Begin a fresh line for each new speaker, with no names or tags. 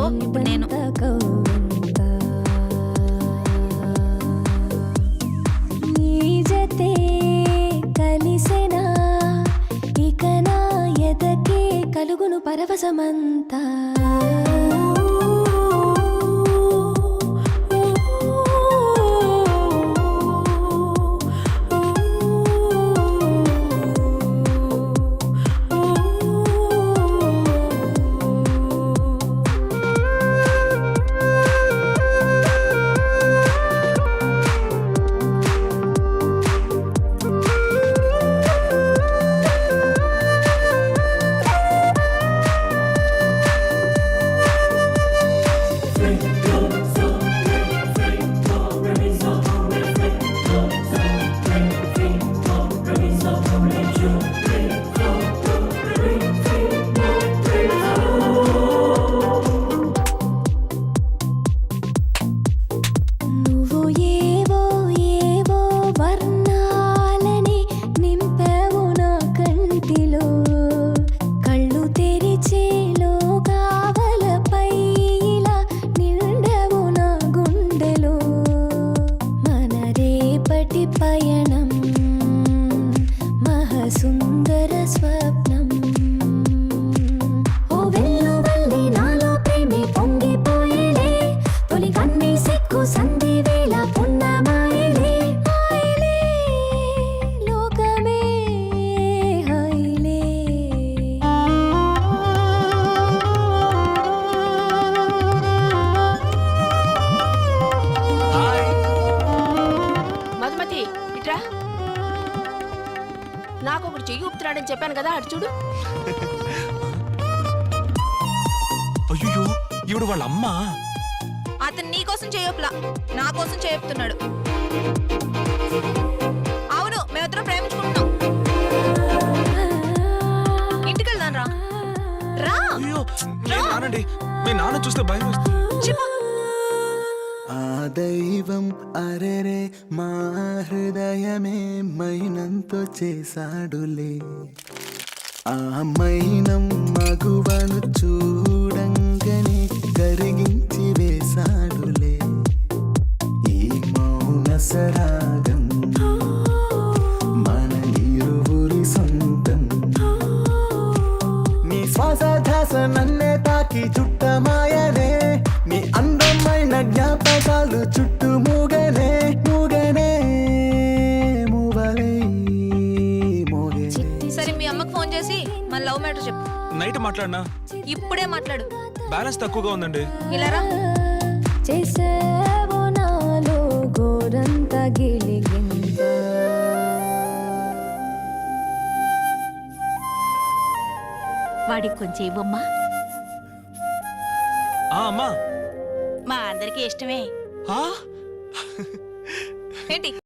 ఇప్పుడు నేను
కలిసెనా ఇక నా ఎదకే కలుగును పరవశమంతా పయనం మహసుందర స్వప్నం ఓ వెల్లువల్లి నాలో ప్రేమే పొంగిపోయేలే తొలి కన్నే సిక్కు సంధి వేళ పున్నమాయలే హాయిలే లోకమే హాయిలే
మధుమతి ఇట్రా నాకు ఒకటి చెయ్యి ఊపుతున్నాడని చెప్పాను కదా అటు చూడు
అయ్యో ఈవిడ వాళ్ళ అమ్మ
అతను నీ కోసం చేయొప్పులా నా కోసం చెప్తున్నాడు అవును మేమిద్దరం ప్రేమించుకుంటున్నాం ఇంటికి వెళ్దాం రా రా
అయ్యో నేను రానండి మీ నాన్న చూస్తే భయం వేస్తుంది
చెప్పు
ఆ దైవం అరెరే మా హృదయమే మైనంతో చేశాడులే ఆ మైనం మగువను చూడంగానే కరిగించి వేశాడులే ఈ మౌన సరాగం మన ఇరువురి సొంతం నీ శ్వాస ధ్యాస నన్నే తాకి చుట్టమాయనే నీ అందమైన జ్ఞాపకాలు చుట్టూ మూగనే మూగనే మూవలే మోగనే.
సరే మీ అమ్మకు ఫోన్ చేసి మన లవ్ మ్యాటర్ చెప్పు
నైట్ మాట్లాడినా
ఇప్పుడే మాట్లాడు
బ్యాలెన్స్ తక్కువగా ఉందండి
ఇలా రా
చేసేవో నాలో గోరంత గిలిగింత
వాడికి కొంచెం ఇవ్వమ్మా
అమ్మా
మా అందరికీ ఇష్టమే
ఆ?
ఏంటి